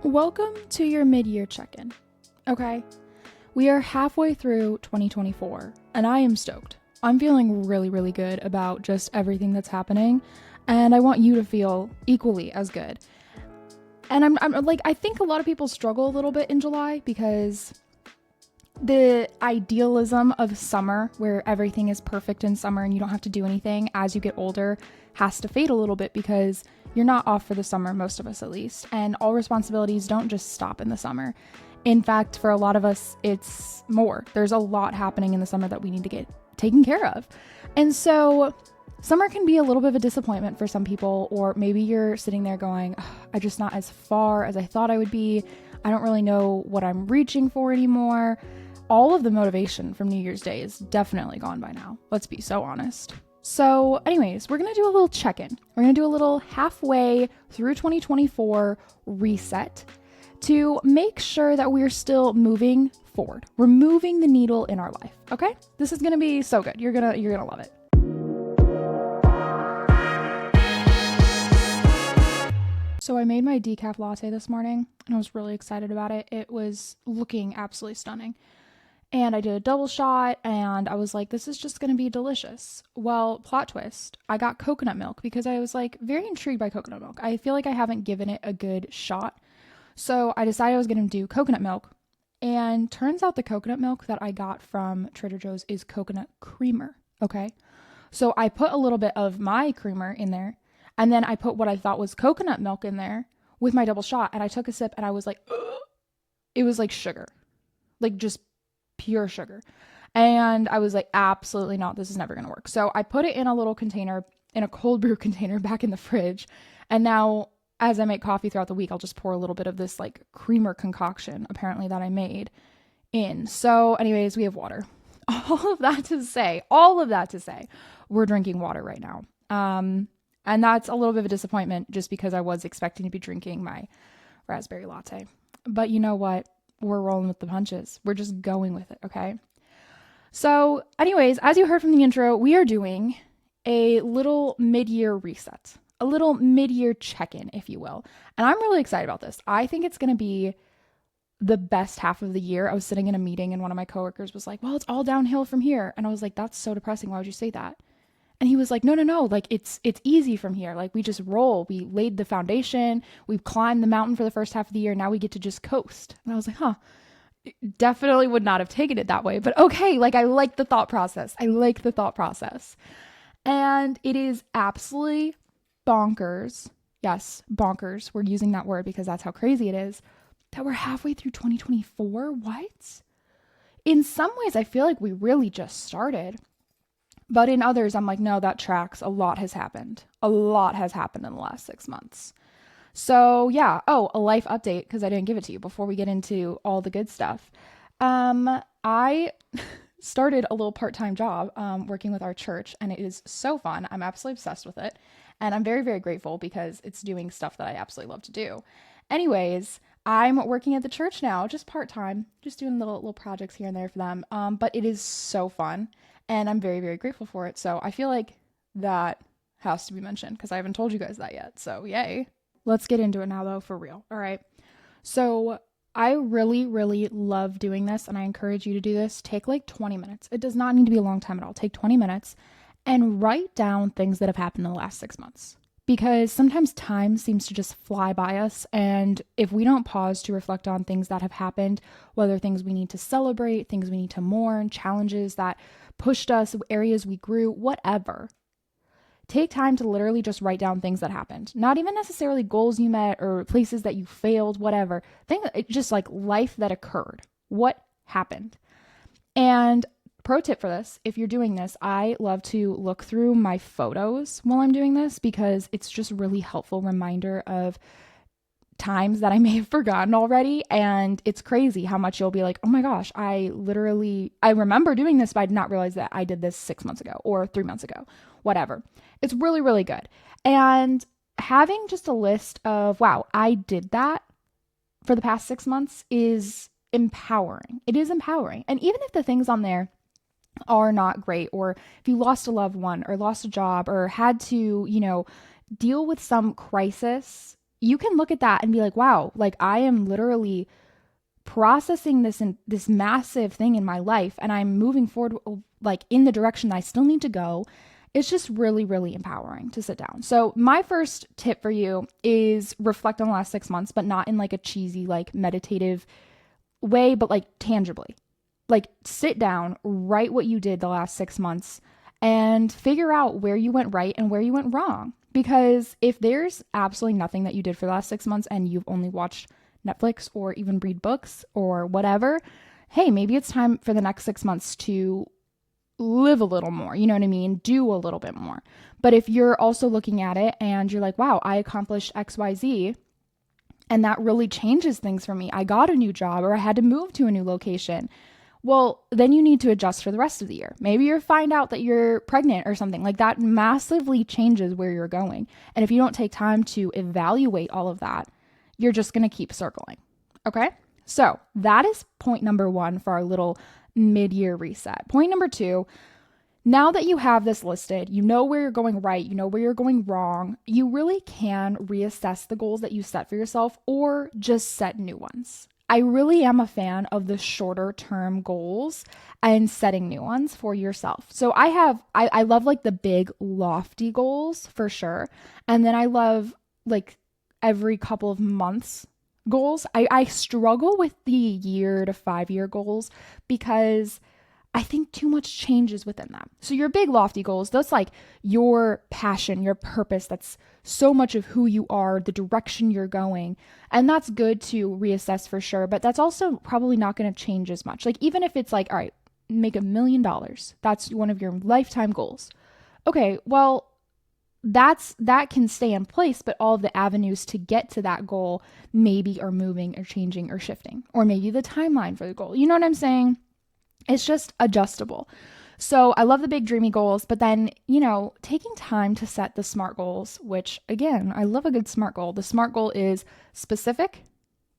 Welcome to your mid-year check-in, okay? We are halfway through 2024, and I am stoked. I'm feeling really, really good about just everything that's happening, and I want you to feel equally as good. And I think a lot of people struggle a little bit in July because the idealism of summer, where everything is perfect in summer and you don't have to do anything as you get older, has to fade a little bit because you're not off for the summer, most of us at least, and all responsibilities don't just stop in the summer. In fact, for a lot of us, it's more. There's a lot happening in the summer that we need to get taken care of. And so summer can be a little bit of a disappointment for some people, or maybe you're sitting there going, I'm just not as far as I thought I would be. I don't really know what I'm reaching for anymore. All of the motivation from New Year's Day is definitely gone by now. Let's be so honest. So anyways, we're going to do a little check-in. We're going to do a little halfway through 2024 reset to make sure that we're still moving forward. We're moving the needle in our life, okay? This is going to be so good. You're going to love it. So I made my decaf latte this morning and I was really excited about it. It was looking absolutely stunning. And I did a double shot and I was like, this is just going to be delicious. Well, plot twist, I got coconut milk because I was like very intrigued by coconut milk. I feel like I haven't given it a good shot. So I decided I was going to do coconut milk. And turns out the coconut milk that I got from Trader Joe's is coconut creamer. Okay. So I put a little bit of my creamer in there. And then I put what I thought was coconut milk in there with my double shot. And I took a sip and I was like, ugh. It was like sugar, like just pure sugar. And I was like, absolutely not. This is never going to work. So I put it in a little container, in a cold brew container back in the fridge. And now as I make coffee throughout the week, I'll just pour a little bit of this like creamer concoction apparently that I made in. So anyways, we have water. All of that to say, we're drinking water right now. And that's a little bit of a disappointment just because I was expecting to be drinking my raspberry latte. But you know what? We're rolling with the punches. We're just going with it, okay? So anyways, as you heard from the intro, we are doing a little mid-year reset, a little mid-year check-in, if you will. And I'm really excited about this. I think it's going to be the best half of the year. I was sitting in a meeting and one of my coworkers was like, well, it's all downhill from here. And I was like, that's so depressing. Why would you say that? And he was like, no, like it's easy from here. Like we just roll. We laid the foundation. We've climbed the mountain for the first half of the year. Now we get to just coast. And I was like, definitely would not have taken it that way. But okay, like I like the thought process. And it is absolutely bonkers. Yes, bonkers. We're using that word because that's how crazy it is. That we're halfway through 2024. What? In some ways, I feel like we really just started. But in others, I'm like, no, that tracks. A lot has happened. A lot has happened in the last 6 months. So yeah. Oh, a life update because I didn't give it to you before we get into all the good stuff. I started a little part-time job working with our church and it is so fun. I'm absolutely obsessed with it. And I'm very, very grateful because it's doing stuff that I absolutely love to do. Anyways, I'm working at the church now, just part-time, just doing little projects here and there for them. But it is so fun. And I'm very, very grateful for it. So I feel like that has to be mentioned because I haven't told you guys that yet. So yay. Let's get into it now though, for real. All right. So I really, really love doing this and I encourage you to do this. Take like 20 minutes. It does not need to be a long time at all. Take 20 minutes and write down things that have happened in the last 6 months. Because sometimes time seems to just fly by us. And if we don't pause to reflect on things that have happened, whether things we need to celebrate, things we need to mourn, challenges that pushed us, areas we grew, whatever. Take time to literally just write down things that happened. Not even necessarily goals you met or places that you failed, whatever. Just like life that occurred. What happened? And pro tip for this, if you're doing this, I love to look through my photos while I'm doing this because it's just really helpful reminder of times that I may have forgotten already. And it's crazy how much you'll be like, oh my gosh, I remember doing this, but I did not realize that I did this 6 months ago or 3 months ago, whatever. It's really, really good. And having just a list of, wow, I did that for the past 6 months is empowering. It is empowering. And even if the things on there are not great, or if you lost a loved one or lost a job or had to, deal with some crisis, you can look at that and be like, wow, like I am literally processing this massive thing in my life, and I'm moving forward like in the direction that I still need to go. It's just really, really empowering to sit down. So my first tip for you is reflect on the last 6 months, but not in like a cheesy, like meditative way, but like tangibly. Like sit down, write what you did the last 6 months, and figure out where you went right and where you went wrong. Because if there's absolutely nothing that you did for the last 6 months and you've only watched Netflix or even read books or whatever, hey, maybe it's time for the next 6 months to live a little more, you know what I mean? Do a little bit more. But if you're also looking at it and you're like, wow, I accomplished XYZ, and that really changes things for me. I got a new job, or I had to move to a new location. Well, then you need to adjust for the rest of the year. Maybe you find out that you're pregnant or something. Like that massively changes where you're going. And if you don't take time to evaluate all of that, you're just going to keep circling. Okay? So that is point number 1 for our little mid-year reset. Point number 2, now that you have this listed, you know where you're going right, you know where you're going wrong, you really can reassess the goals that you set for yourself or just set new ones. I really am a fan of the shorter term goals and setting new ones for yourself. So I love like the big lofty goals for sure. And then I love like every couple of months goals. I struggle with the year to 5-year goals because I think too much changes within them. So your big lofty goals, that's like your passion, your purpose. That's so much of who you are, the direction you're going. And that's good to reassess for sure. But that's also probably not going to change as much. Like even if it's like, all right, make $1 million. That's one of your lifetime goals. Okay, well, that can stay in place, but all of the avenues to get to that goal maybe are moving or changing or shifting, or maybe the timeline for the goal. You know what I'm saying? It's just adjustable. So I love the big dreamy goals, but then, taking time to set the SMART goals, which again, I love a good SMART goal. The SMART goal is specific,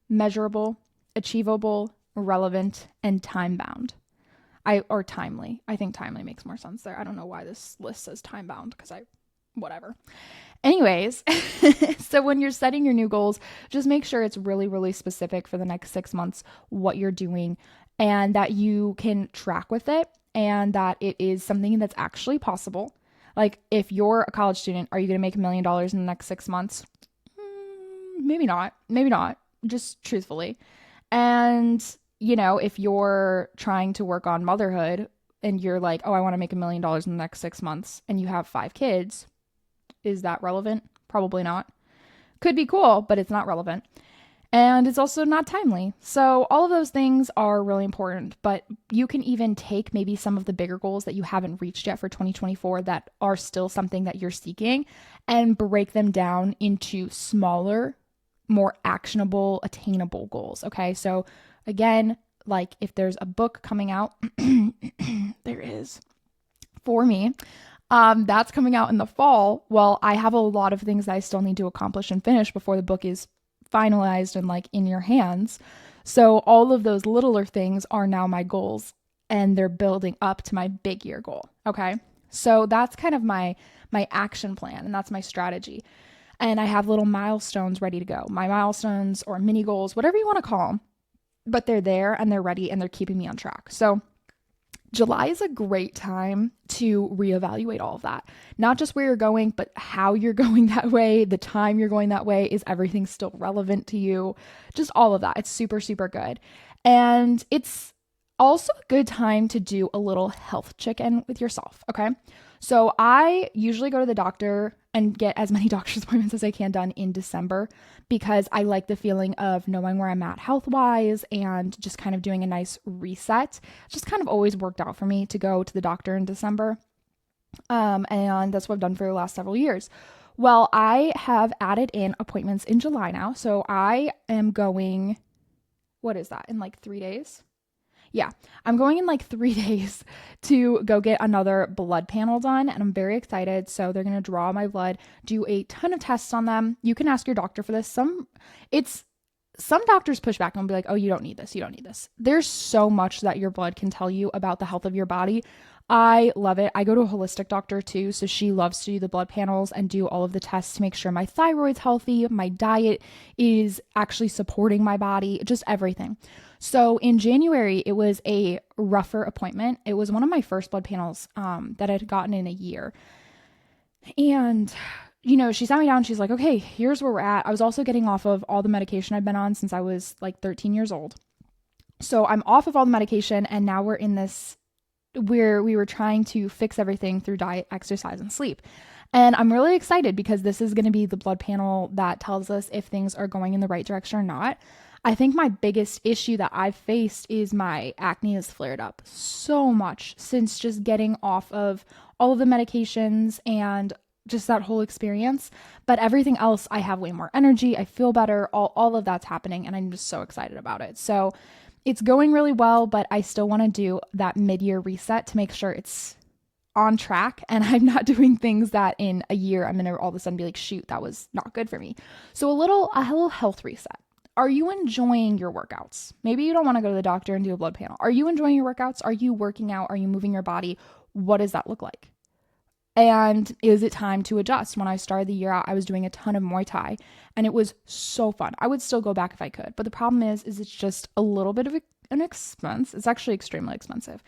measurable, achievable, relevant, and time-bound. Or timely. I think timely makes more sense there. I don't know why this list says time-bound because whatever. Anyways, so when you're setting your new goals, just make sure it's really, really specific for the next 6 months, what you're doing, and that you can track with it, and that it is something that's actually possible. Like if you're a college student, are you going to make $1 million in the next 6 months? Maybe not, just truthfully. And, if you're trying to work on motherhood and you're like, oh, I want to make $1 million in the next 6 months, and you have 5 kids, is that relevant? Probably not. Could be cool, but it's not relevant. And it's also not timely. So all of those things are really important, but you can even take maybe some of the bigger goals that you haven't reached yet for 2024 that are still something that you're seeking and break them down into smaller, more actionable, attainable goals. Okay. So again, like if there's a book coming out, there is for me, that's coming out in the fall. Well, I have a lot of things that I still need to accomplish and finish before the book is finalized and like in your hands. So all of those littler things are now my goals, and they're building up to my big year goal. Okay. So that's kind of my action plan, and that's my strategy. And I have little milestones ready to go. My milestones or mini goals, whatever you want to call them, but they're there and they're ready and they're keeping me on track. So July is a great time to reevaluate all of that. Not just where you're going, but how you're going that way, the time you're going that way. Is everything still relevant to you? Just all of that. It's super, super good. And it's also a good time to do a little health check-in with yourself, okay? So I usually go to the doctor and get as many doctor's appointments as I can done in December because I like the feeling of knowing where I'm at health-wise and just kind of doing a nice reset. It's just kind of always worked out for me to go to the doctor in December. And that's what I've done for the last several years. Well, I have added in appointments in July now. So I am going, what is that, in like 3 days? Yeah, I'm going in like 3 days to go get another blood panel done, and I'm very excited. So they're going to draw my blood, do a ton of tests on them. You can ask your doctor for this. Some doctors push back and be like, oh, you don't need this. You don't need this. There's so much that your blood can tell you about the health of your body. I love it. I go to a holistic doctor too, so she loves to do the blood panels and do all of the tests to make sure my thyroid's healthy, my diet is actually supporting my body, just everything. So in January, it was a rougher appointment. It was one of my first blood panels that I had gotten in a year. And she sat me down. She's like, okay, here's where we're at. I was also getting off of all the medication I've been on since I was like 13 years old. So I'm off of all the medication, and now we're in this where we were trying to fix everything through diet, exercise, and sleep. And I'm really excited because this is going to be the blood panel that tells us if things are going in the right direction or not. I think my biggest issue that I've faced is my acne has flared up so much since just getting off of all of the medications and just that whole experience. But everything else, I have way more energy. I feel better. All of that's happening, and I'm just so excited about it. So it's going really well, but I still want to do that mid-year reset to make sure it's on track and I'm not doing things that in a year I'm going to all of a sudden be like, shoot, that was not good for me. So a little health reset. Are you enjoying your workouts? Maybe you don't want to go to the doctor and do a blood panel. Are you enjoying your workouts? Are you working out? Are you moving your body? What does that look like? And is it time to adjust? When I started the year out, I was doing a ton of Muay Thai and it was so fun. I would still go back if I could. But the problem is it's just a little bit of an expense. It's actually extremely expensive.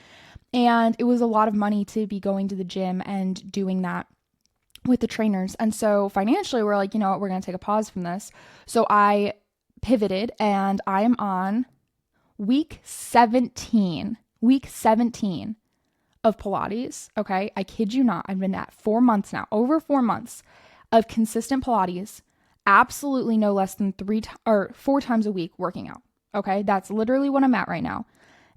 And it was a lot of money to be going to the gym and doing that with the trainers. And so financially, we're like, you know what, we're going to take a pause from this. So I pivoted and I am on week 17 of Pilates. Okay. I kid you not. I've been at 4 months now, over 4 months of consistent Pilates, absolutely no less than 4 times a week working out. Okay. That's literally what I'm at right now.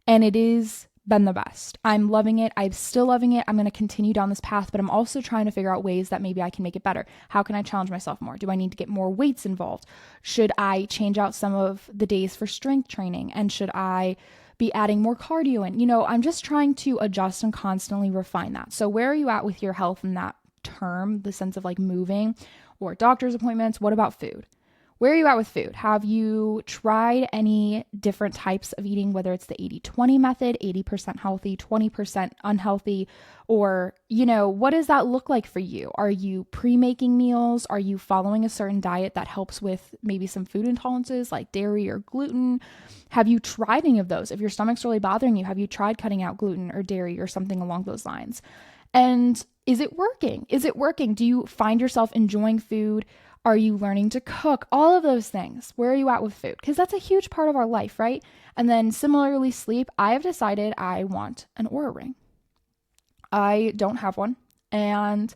And it is been the best. I'm loving it. I'm still loving it. I'm going to continue down this path, but I'm also trying to figure out ways that maybe I can make it better. How can I challenge myself more? Do I need to get more weights involved? Should I change out some of the days for strength training? And should I be adding more cardio in? I'm just trying to adjust and constantly refine that. So where are you at with your health in that term, the sense of like moving or doctor's appointments? What about food? Where are you at with food? Have you tried any different types of eating, whether it's the 80-20 method, 80% healthy, 20% unhealthy, or, what does that look like for you? Are you pre-making meals? Are you following a certain diet that helps with maybe some food intolerances like dairy or gluten? Have you tried any of those? If your stomach's really bothering you, have you tried cutting out gluten or dairy or something along those lines? And is it working? Is it working? Do you find yourself enjoying food? Are you learning to cook? All of those things. Where are you at with food? Because that's a huge part of our life, right? And then similarly, sleep. I have decided I want an Oura ring. I don't have one. And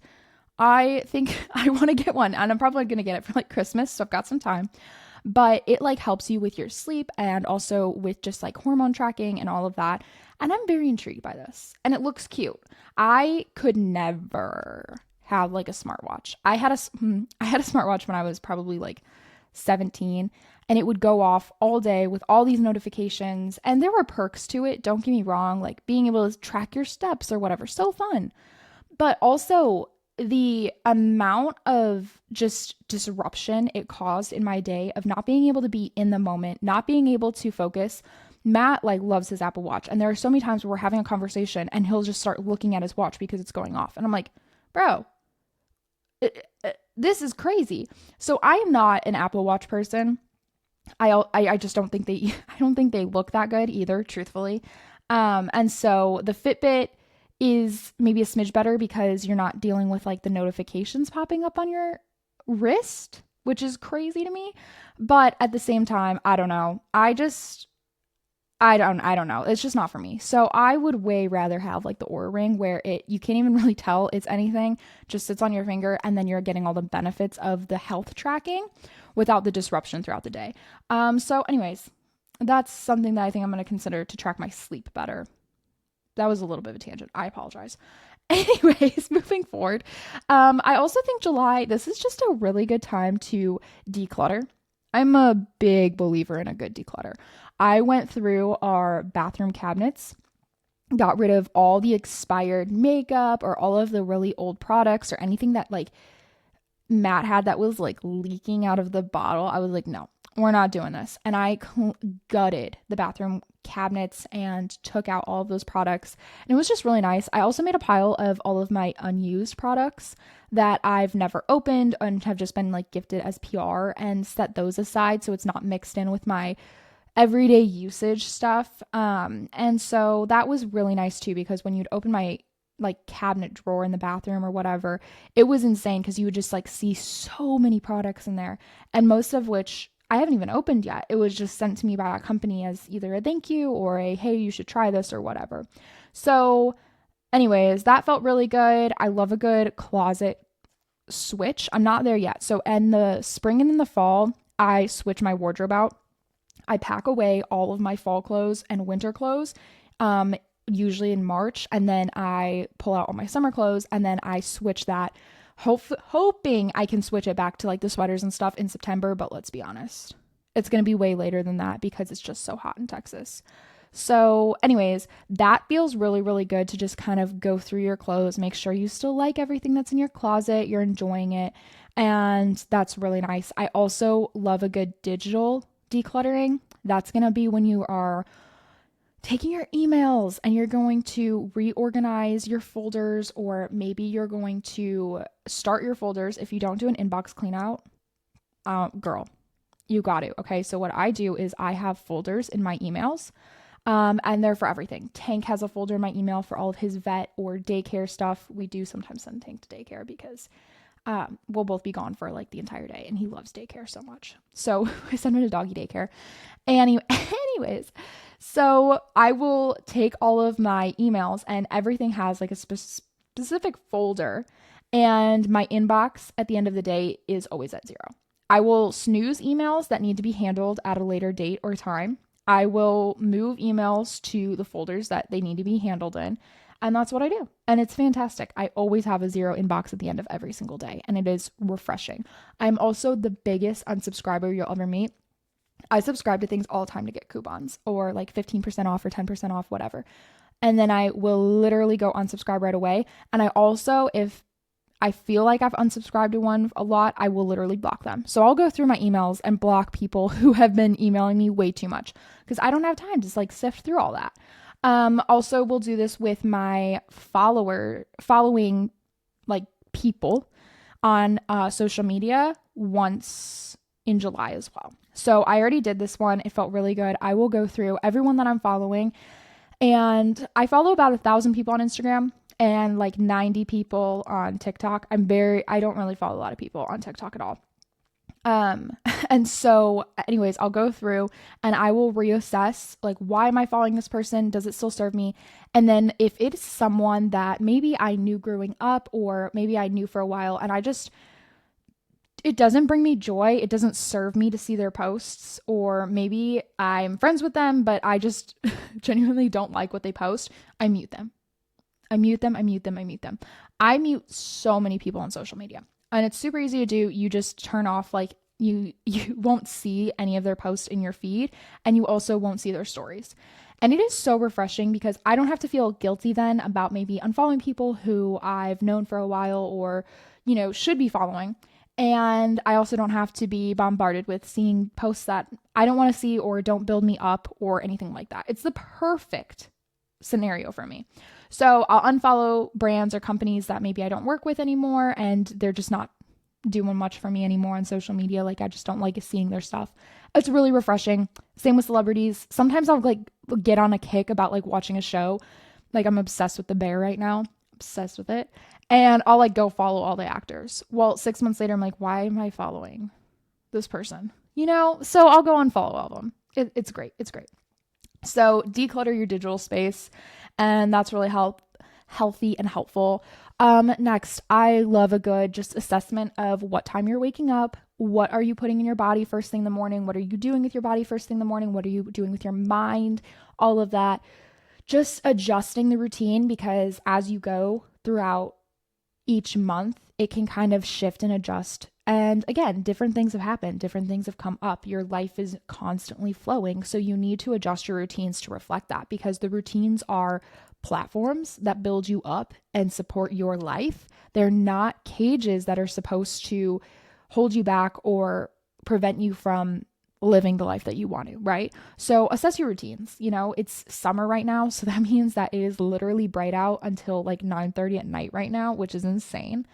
I think I want to get one. And I'm probably going to get it for like Christmas. So I've got some time. But it like helps you with your sleep and also with just like hormone tracking and all of that. And I'm very intrigued by this. And it looks cute. I could never have like a smartwatch. I had a smartwatch when I was probably like 17, and it would go off all day with all these notifications, and there were perks to it. Don't get me wrong, like being able to track your steps or whatever, so fun. But also the amount of just disruption it caused in my day of not being able to be in the moment, not being able to focus. Matt like loves his Apple Watch, and there are so many times where we're having a conversation and he'll just start looking at his watch because it's going off. And I'm like, bro, this is crazy. So I am not an Apple Watch person. I just don't think they look that good either, truthfully. And so the Fitbit is maybe a smidge better because you're not dealing with like the notifications popping up on your wrist, which is crazy to me. But at the same time, I don't know. I don't know. It's just not for me. So I would way rather have like the Oura ring where you can't even really tell it's anything, just sits on your finger, and then you're getting all the benefits of the health tracking without the disruption throughout the day. So anyways, that's something that I think I'm going to consider to track my sleep better. That was a little bit of a tangent. I apologize. Anyways, moving forward. I also think July, this is just a really good time to declutter. I'm a big believer in a good declutter. I went through our bathroom cabinets, got rid of all the expired makeup or all of the really old products or anything that like Matt had that was like leaking out of the bottle. I was like, no, we're not doing this. And I gutted the bathroom cabinets and took out all of those products. And it was just really nice. I also made a pile of all of my unused products that I've never opened and have just been like gifted as PR, and set those aside so it's not mixed in with my everyday usage stuff. And so that was really nice too, because when you'd open my like cabinet drawer in the bathroom or whatever, it was insane because you would just like see so many products in there, and most of which I haven't even opened yet. It was just sent to me by a company as either a thank you or a, hey, you should try this or whatever. So anyways, that felt really good. I love a good closet switch. I'm not there yet. So in the spring and in the fall, I switch my wardrobe out. I pack away all of my fall clothes and winter clothes, usually in March, and then I pull out all my summer clothes, and then I switch that, hoping I can switch it back to like the sweaters and stuff in September. But let's be honest, it's going to be way later than that because it's just so hot in Texas. So anyways, that feels really, really good to just kind of go through your clothes, make sure you still like everything that's in your closet, you're enjoying it, and that's really nice. I also love a good digital decluttering. That's going to be when you are taking your emails and you're going to reorganize your folders, or maybe you're going to start your folders. If you don't do an inbox clean out, girl, you got to. Okay. So what I do is I have folders in my emails, and they're for everything. Tank has a folder in my email for all of his vet or daycare stuff. We do sometimes send Tank to daycare because we'll both be gone for like the entire day, and he loves daycare so much. So I send him to doggy daycare. Anyways, so I will take all of my emails, and everything has like a specific folder, and my inbox at the end of the day is always at 0. I will snooze emails that need to be handled at a later date or time. I will move emails to the folders that they need to be handled in. And that's what I do. And it's fantastic. I always have a 0 inbox at the end of every single day, and it is refreshing. I'm also the biggest unsubscriber you'll ever meet. I subscribe to things all the time to get coupons or like 15% off or 10% off, whatever. And then I will literally go unsubscribe right away. And I also, if I feel like I've unsubscribed to one a lot, I will literally block them. So I'll go through my emails and block people who have been emailing me way too much because I don't have time to like sift through all that. Also, we'll do this with my following like people on social media once in July as well. So I already did this one. It felt really good. I will go through everyone that I'm following, and I follow about 1,000 people on Instagram and like 90 people on TikTok. I don't really follow a lot of people on TikTok at all. And so anyways, I'll go through and I will reassess, like, why am I following this person? Does it still serve me? And then if it is someone that maybe I knew growing up, or maybe I knew for a while, and it doesn't bring me joy, it doesn't serve me to see their posts, or maybe I'm friends with them, but I just genuinely don't like what they post, I mute them. I mute so many people on social media. And it's super easy to do. You just turn off, like, you won't see any of their posts in your feed, and you also won't see their stories. And it is so refreshing because I don't have to feel guilty then about maybe unfollowing people who I've known for a while or, should be following. And I also don't have to be bombarded with seeing posts that I don't want to see or don't build me up or anything like that. It's the perfect scenario for me. So I'll unfollow brands or companies that maybe I don't work with anymore, and they're just not doing much for me anymore on social media. Like, I just don't like seeing their stuff. It's really refreshing. Same with celebrities. Sometimes I'll like get on a kick about like watching a show. Like, I'm obsessed with The Bear right now. Obsessed with it. And I'll like go follow all the actors. Well, 6 months later, I'm like, why am I following this person? So I'll go unfollow all of them. It's great. It's great. So declutter your digital space, and that's really healthy and helpful. Next, I love a good just assessment of what time you're waking up. What are you putting in your body first thing in the morning? What are you doing with your body first thing in the morning? What are you doing with your mind? All of that. Just adjusting the routine, because as you go throughout each month, it can kind of shift and adjust. And again, different things have happened. Different things have come up. Your life is constantly flowing. So you need to adjust your routines to reflect that, because the routines are platforms that build you up and support your life. They're not cages that are supposed to hold you back or prevent you from living the life that you want to, right? So assess your routines. It's summer right now, so that means that it is literally bright out until like 9:30 at night right now, which is insane.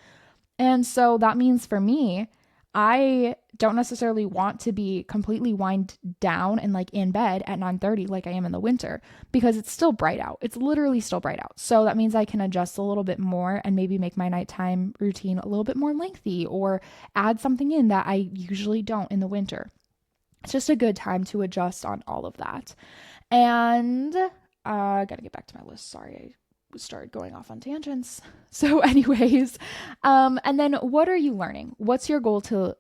And so that means for me, I don't necessarily want to be completely wind down and like in bed at 9:30 like I am in the winter, because it's still bright out. It's literally still bright out. So that means I can adjust a little bit more and maybe make my nighttime routine a little bit more lengthy, or add something in that I usually don't in the winter. It's just a good time to adjust on all of that. And I gotta get back to my list. Sorry, I started going off on tangents. So anyways, and then what are you learning? What's your goal to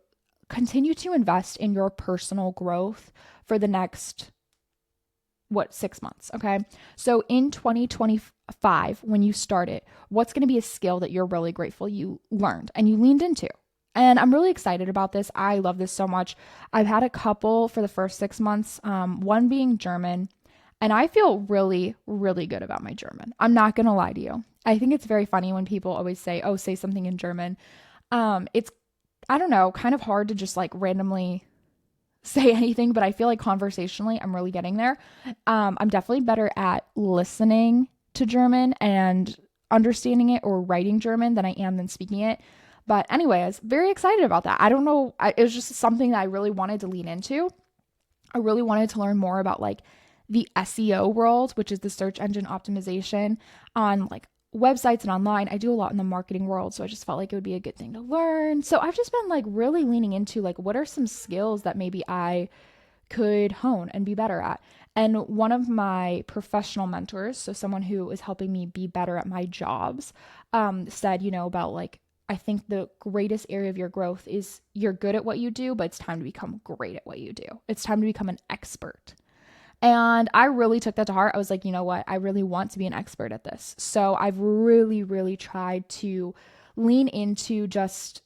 continue to invest in your personal growth for the next, 6 months? Okay. So in 2025, when you start it, what's going to be a skill that you're really grateful you learned and you leaned into? And I'm really excited about this. I love this so much. I've had a couple for the first 6 months, one being German. And I feel really, really good about my German. I'm not going to lie to you. I think it's very funny when people always say, oh, say something in German. It's, I don't know, kind of hard to just like randomly say anything, but I feel like conversationally, I'm really getting there. I'm definitely better at listening to German and understanding it or writing German than I am than speaking it. But anyways, very excited about that. I don't know. It was just something that I really wanted to lean into. I really wanted to learn more about like the SEO world, which is the search engine optimization on like websites and online. I do a lot in the marketing world, so I just felt like it would be a good thing to learn. So I've just been like really leaning into like, what are some skills that maybe I could hone and be better at? And one of my professional mentors, so someone who is helping me be better at my jobs, said, about like, I think the greatest area of your growth is you're good at what you do, but it's time to become great at what you do. It's time to become an expert. And I really took that to heart. I was like, you know what? I really want to be an expert at this. So I've really, really tried to lean into just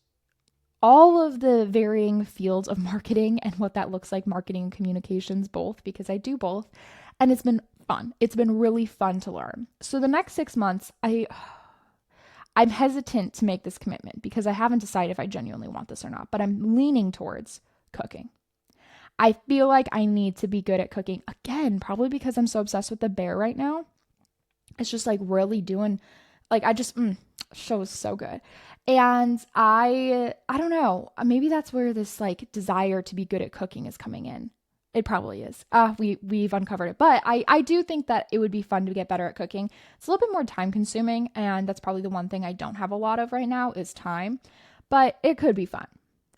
all of the varying fields of marketing and what that looks like, marketing and communications, both, because I do both. And it's been fun. It's been really fun to learn. So the next 6 months, I'm hesitant to make this commitment because I haven't decided if I genuinely want this or not, but I'm leaning towards cooking. I feel like I need to be good at cooking again, probably because I'm so obsessed with the bear right now. It's just like really doing, like I just, show is so good. And I don't know, maybe that's where this like desire to be good at cooking is coming in. It probably is. We've uncovered it, but I do think that it would be fun to get better at cooking. It's a little bit more time consuming, and that's probably the one thing I don't have a lot of right now is time, but it could be fun.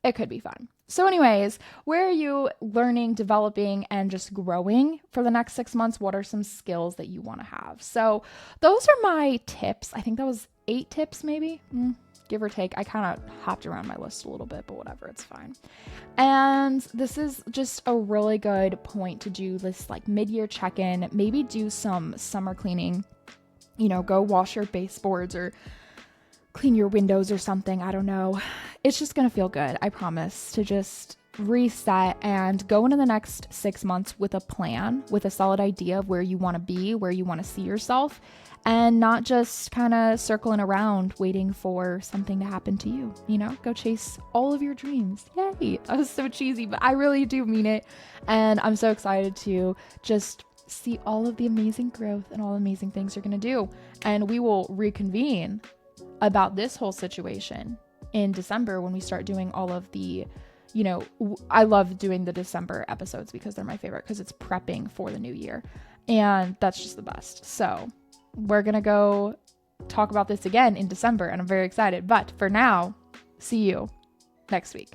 It could be fun. So anyways, where are you learning, developing, and just growing for the next 6 months? What are some skills that you want to have? So those are my tips. I think that was 8 tips, maybe, give or take. I kind of hopped around my list a little bit, but whatever, it's fine. And this is just a really good point to do this like mid-year check-in, maybe do some summer cleaning, go wash your baseboards or clean your windows or something. I don't know. It's just going to feel good. I promise, to just reset and go into the next 6 months with a plan, with a solid idea of where you want to be, where you want to see yourself, and not just kind of circling around waiting for something to happen to you. Go chase all of your dreams. Yay. That was so cheesy, but I really do mean it. And I'm so excited to just see all of the amazing growth and all the amazing things you're going to do. And we will reconvene about this whole situation in December when we start doing all of the, I love doing the December episodes because they're my favorite, because it's prepping for the new year, and that's just the best. So we're going to go talk about this again in December, and I'm very excited. But for now, see you next week.